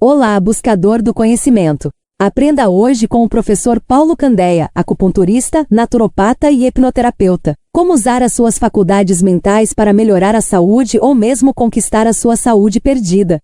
Olá, buscador do conhecimento. Aprenda hoje com o professor Paulo Candeia, acupunturista, naturopata e hipnoterapeuta. Como usar as suas faculdades mentais para melhorar a saúde ou mesmo conquistar a sua saúde perdida.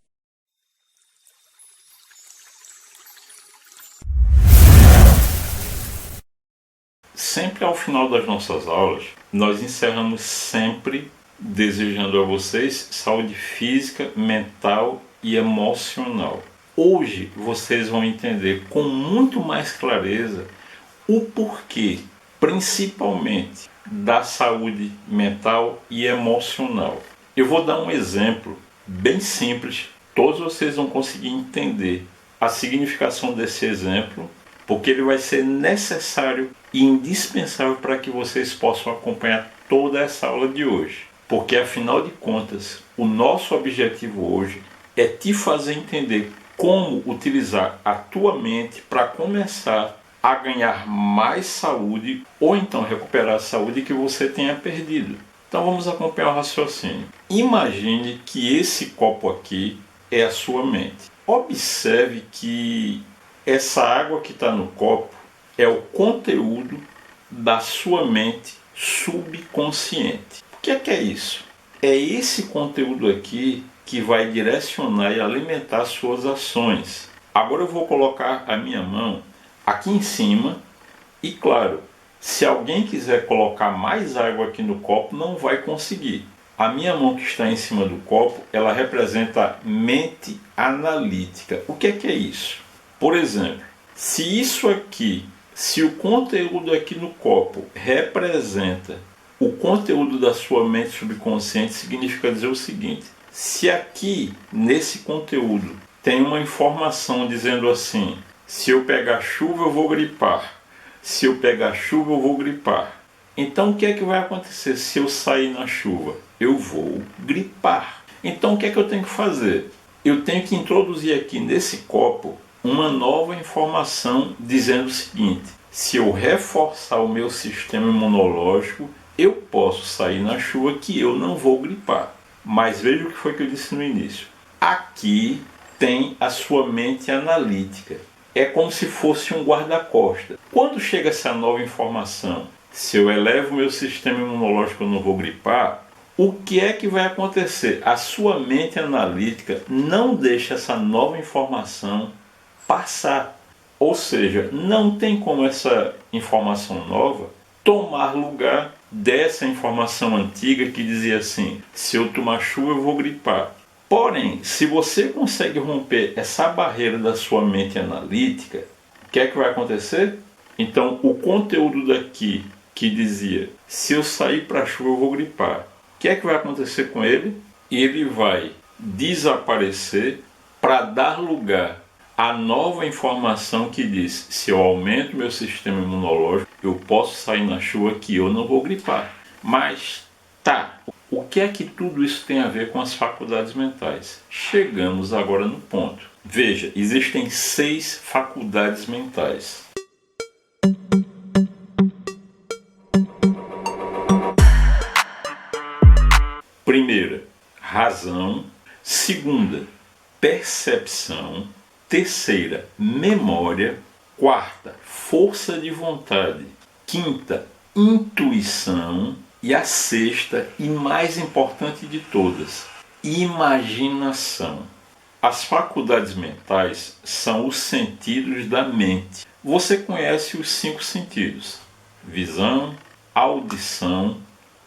Sempre ao final das nossas aulas, nós encerramos sempre desejando a vocês saúde física, mental e emocional. Hoje vocês vão entender com muito mais clareza o porquê, principalmente, da saúde mental e emocional. Eu vou dar um exemplo bem simples, todos vocês vão conseguir entender a significação desse exemplo, porque ele vai ser necessário e indispensável para que vocês possam acompanhar toda essa aula de hoje. Porque, afinal de contas, o nosso objetivo hoje é te fazer entender como utilizar a tua mente para começar a ganhar mais saúde ou então recuperar a saúde que você tenha perdido. Então vamos acompanhar o raciocínio. Imagine que esse copo aqui é a sua mente. Observe que essa água que está no copo é o conteúdo da sua mente subconsciente. O que é isso? É esse conteúdo aqui que vai direcionar e alimentar suas ações. Agora eu vou colocar a minha mão aqui em cima e, claro, se alguém quiser colocar mais água aqui no copo, não vai conseguir. A minha mão que está em cima do copo, ela representa a mente analítica. O que é isso? Por exemplo, se o conteúdo aqui no copo representa o conteúdo da sua mente subconsciente, significa dizer o seguinte: se aqui nesse conteúdo tem uma informação dizendo assim, se eu pegar chuva eu vou gripar, se eu pegar chuva eu vou gripar, então o que é que vai acontecer se eu sair na chuva? Eu vou gripar. Então o que é que eu tenho que fazer? Eu tenho que introduzir aqui nesse copo uma nova informação dizendo o seguinte: se eu reforçar o meu sistema imunológico, eu posso sair na chuva que eu não vou gripar. Mas veja o que foi que eu disse no início. Aqui tem a sua mente analítica. É como se fosse um guarda-costas. Quando chega essa nova informação, se eu elevo o meu sistema imunológico eu não vou gripar, o que é que vai acontecer? A sua mente analítica não deixa essa nova informação passar. Ou seja, não tem como essa informação nova tomar lugar dessa informação antiga que dizia assim, se eu tomar chuva eu vou gripar. Porém, se você consegue romper essa barreira da sua mente analítica, o que é que vai acontecer? Então, o conteúdo daqui que dizia, se eu sair para a chuva eu vou gripar, o que é que vai acontecer com ele? Ele vai desaparecer para dar lugar a nova informação que diz, se eu aumento meu sistema imunológico, eu posso sair na chuva que eu não vou gripar. Mas o que é que tudo isso tem a ver com as faculdades mentais? Chegamos agora no ponto. Veja, existem 6 faculdades mentais. Primeira, razão. Segunda, percepção. Terceira, memória. Quarta, força de vontade. Quinta, intuição. E a sexta, e mais importante de todas, imaginação. As faculdades mentais são os sentidos da mente. Você conhece os 5 sentidos: visão, audição,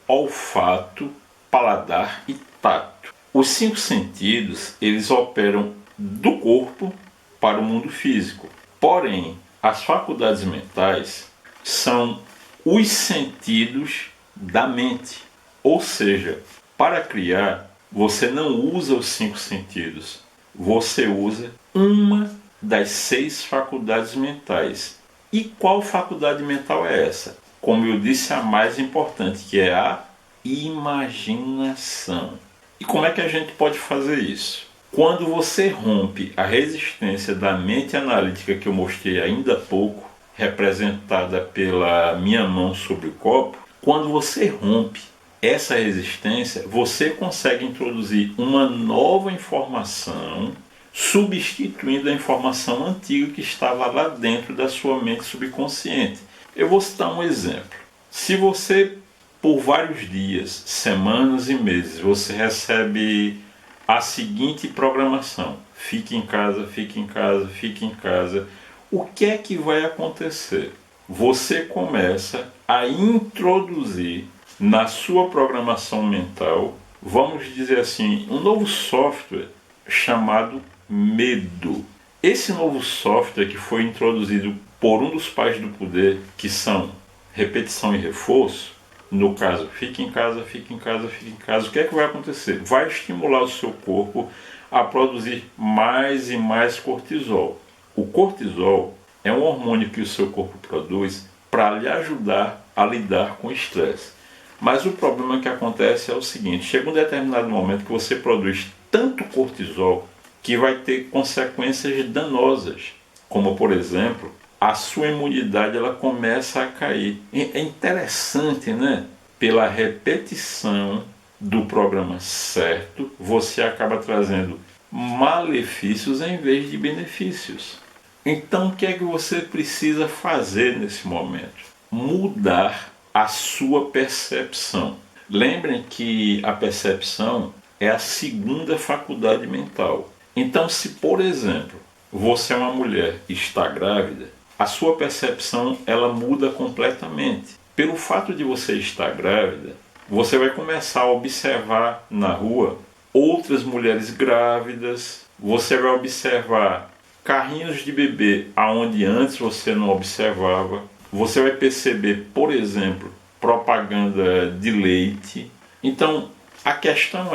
olfato, paladar e tato. Os 5 sentidos, eles operam do corpo para o mundo físico. Porém, as faculdades mentais são os sentidos da mente. Ou seja, para criar, você não usa os 5 sentidos. Você usa uma das 6 faculdades mentais. E qual faculdade mental é essa? Como eu disse, a mais importante, que é a imaginação. E como é que a gente pode fazer isso? Quando você rompe a resistência da mente analítica que eu mostrei ainda há pouco, representada pela minha mão sobre o copo, quando você rompe essa resistência, você consegue introduzir uma nova informação substituindo a informação antiga que estava lá dentro da sua mente subconsciente. Eu vou citar um exemplo. Se você, por vários dias, semanas e meses, você recebe a seguinte programação: fique em casa, fique em casa, fique em casa, o que é que vai acontecer? Você começa a introduzir na sua programação mental, vamos dizer assim, um novo software chamado medo. Esse novo software que foi introduzido por um dos pais do poder, que são repetição e reforço, no caso, fique em casa, fique em casa, fique em casa, o que é que vai acontecer? Vai estimular o seu corpo a produzir mais e mais cortisol. O cortisol é um hormônio que o seu corpo produz para lhe ajudar a lidar com o estresse. Mas o problema que acontece é o seguinte: chega um determinado momento que você produz tanto cortisol que vai ter consequências danosas, como por exemplo, a sua imunidade ela começa a cair. É interessante, né? Pela repetição do programa certo, você acaba trazendo malefícios em vez de benefícios. Então, o que é que você precisa fazer nesse momento? Mudar a sua percepção. Lembrem que a percepção é a segunda faculdade mental. Então, se por exemplo, você é uma mulher e está grávida, a sua percepção ela muda completamente. Pelo fato de você estar grávida, você vai começar a observar na rua outras mulheres grávidas, você vai observar carrinhos de bebê aonde antes você não observava, você vai perceber, por exemplo, propaganda de leite. Então, a questão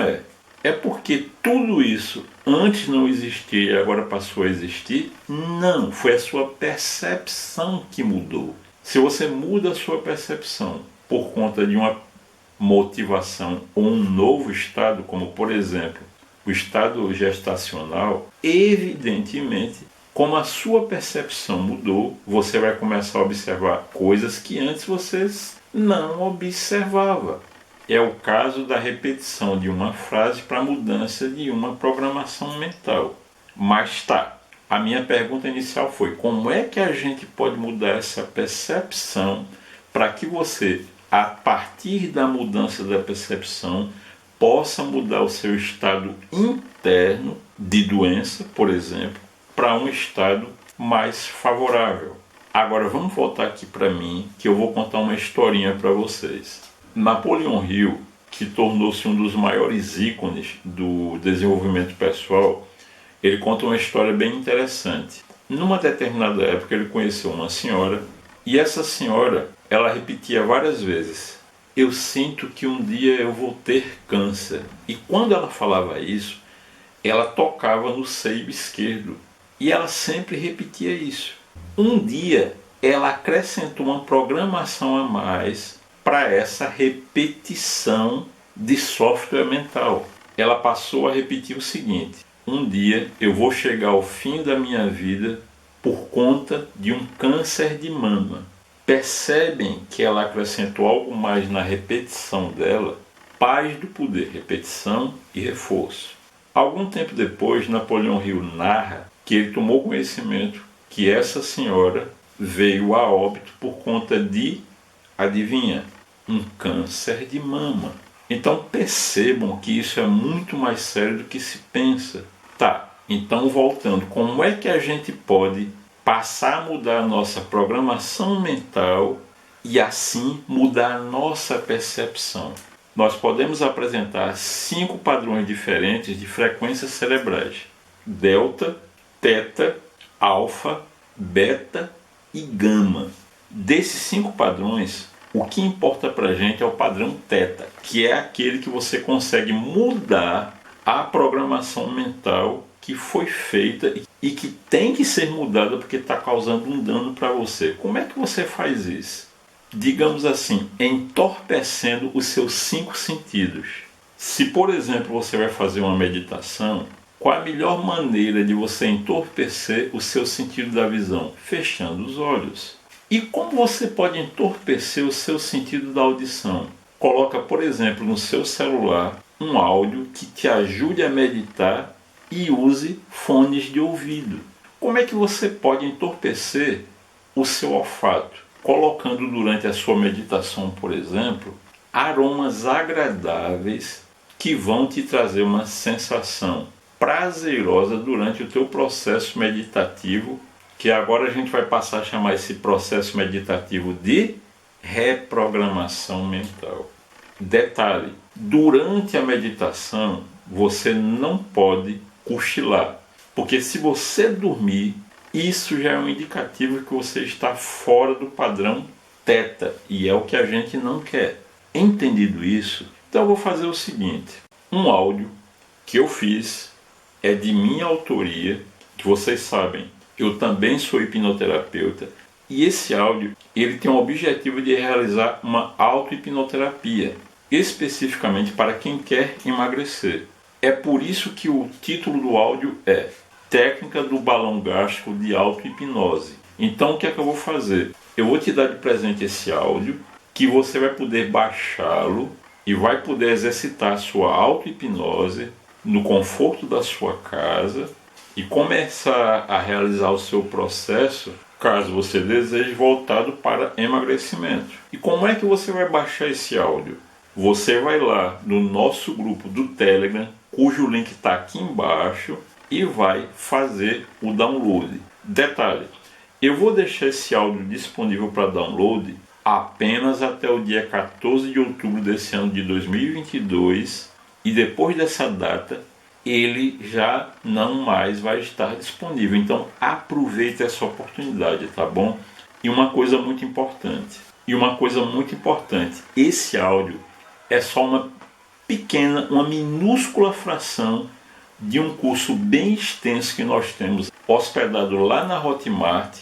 é porque tudo isso antes não existia e agora passou a existir? Não, foi a sua percepção que mudou. Se você muda a sua percepção por conta de uma motivação ou um novo estado, como por exemplo o estado gestacional, evidentemente, como a sua percepção mudou, você vai começar a observar coisas que antes você não observava. É o caso da repetição de uma frase para a mudança de uma programação mental. Mas a minha pergunta inicial foi: como é que a gente pode mudar essa percepção para que você, a partir da mudança da percepção, possa mudar o seu estado interno de doença, por exemplo, para um estado mais favorável? Agora vamos voltar aqui para mim, que eu vou contar uma historinha para vocês. Napoleão Hill, que tornou-se um dos maiores ícones do desenvolvimento pessoal, ele conta uma história bem interessante. Numa determinada época ele conheceu uma senhora, e essa senhora, ela repetia várias vezes: eu sinto que um dia eu vou ter câncer. E quando ela falava isso, ela tocava no seio esquerdo. E ela sempre repetia isso. Um dia, ela acrescentou uma programação a mais para essa repetição de software mental. Ela passou a repetir o seguinte: um dia eu vou chegar ao fim da minha vida por conta de um câncer de mama. Percebem que ela acrescentou algo mais na repetição dela? Paz do poder, repetição e reforço. Algum tempo depois, Napoleão Hill narra que ele tomou conhecimento que essa senhora veio a óbito por conta de, adivinha, um câncer de mama. Então percebam que isso é muito mais sério do que se pensa. Então voltando, como é que a gente pode passar a mudar a nossa programação mental e assim mudar a nossa percepção? Nós podemos apresentar 5 padrões diferentes de frequências cerebrais: delta, teta, alfa, beta e gama. Desses 5 padrões, o que importa para a gente é o padrão teta, que é aquele que você consegue mudar a programação mental que foi feita e que tem que ser mudada porque está causando um dano para você. Como é que você faz isso? Digamos assim, entorpecendo os seus 5 sentidos. Se, por exemplo, você vai fazer uma meditação, qual a melhor maneira de você entorpecer o seu sentido da visão? Fechando os olhos. E como você pode entorpecer o seu sentido da audição? Coloca, por exemplo, no seu celular um áudio que te ajude a meditar e use fones de ouvido. Como é que você pode entorpecer o seu olfato? Colocando durante a sua meditação, por exemplo, aromas agradáveis que vão te trazer uma sensação prazerosa durante o teu processo meditativo, que agora a gente vai passar a chamar esse processo meditativo de reprogramação mental. Detalhe, durante a meditação você não pode cochilar, porque se você dormir, isso já é um indicativo que você está fora do padrão Theta, e é o que a gente não quer. Entendido isso, então eu vou fazer o seguinte, um áudio que eu fiz é de minha autoria, que vocês sabem, eu também sou hipnoterapeuta, e esse áudio ele tem o objetivo de realizar uma auto-hipnoterapia, especificamente para quem quer emagrecer. É por isso que o título do áudio é Técnica do balão gástrico de auto-hipnose. Então o que é que eu vou fazer? Eu vou te dar de presente esse áudio, que você vai poder baixá-lo e vai poder exercitar a sua auto-hipnose no conforto da sua casa e começar a realizar o seu processo, caso você deseje, voltado para emagrecimento. E como é que você vai baixar esse áudio? Você vai lá no nosso grupo do Telegram, cujo link está aqui embaixo, e vai fazer o download. Detalhe, eu vou deixar esse áudio disponível para download apenas até o dia 14 de outubro desse ano de 2022, e depois dessa data ele já não mais vai estar disponível. Então aproveite essa oportunidade, tá bom? E uma coisa muito importante, esse áudio é só uma minúscula fração de um curso bem extenso que nós temos hospedado lá na Hotmart,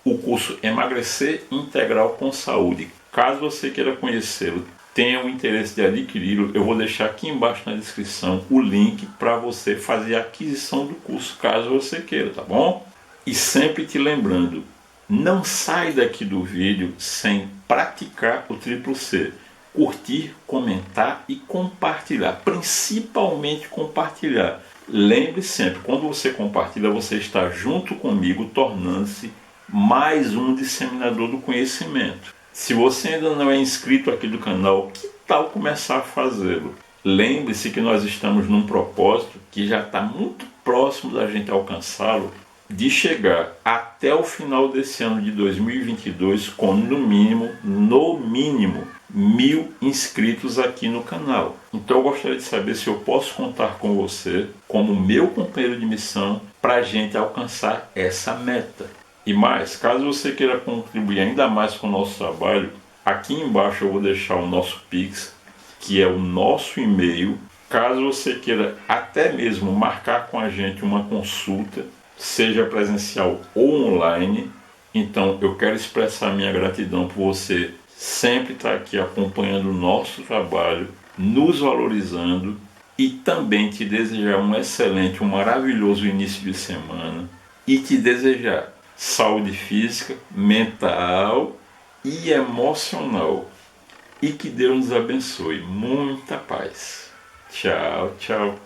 o curso Emagrecer Integral com Saúde. Caso você queira conhecê-lo, tenha o interesse de adquiri-lo, eu vou deixar aqui embaixo na descrição o link para você fazer a aquisição do curso, caso você queira, tá bom? E sempre te lembrando, não sai daqui do vídeo sem praticar o triplo C. Curtir, comentar e compartilhar, principalmente compartilhar. Lembre sempre, quando você compartilha, você está junto comigo, tornando-se mais um disseminador do conhecimento. Se você ainda não é inscrito aqui do canal, que tal começar a fazê-lo? Lembre-se que nós estamos num propósito que já está muito próximo da gente alcançá-lo, de chegar até o final desse ano de 2022 com no mínimo 1.000 inscritos aqui no canal. Então eu gostaria de saber se eu posso contar com você como meu companheiro de missão para a gente alcançar essa meta. E mais, caso você queira contribuir ainda mais com o nosso trabalho, aqui embaixo eu vou deixar o nosso Pix, que é o nosso e-mail. Caso você queira até mesmo marcar com a gente uma consulta, seja presencial ou online, então eu quero expressar minha gratidão por você sempre estar aqui acompanhando o nosso trabalho, nos valorizando, e também te desejar um excelente, um maravilhoso início de semana, e te desejar saúde física, mental e emocional. E que Deus nos abençoe. Muita paz. Tchau, tchau.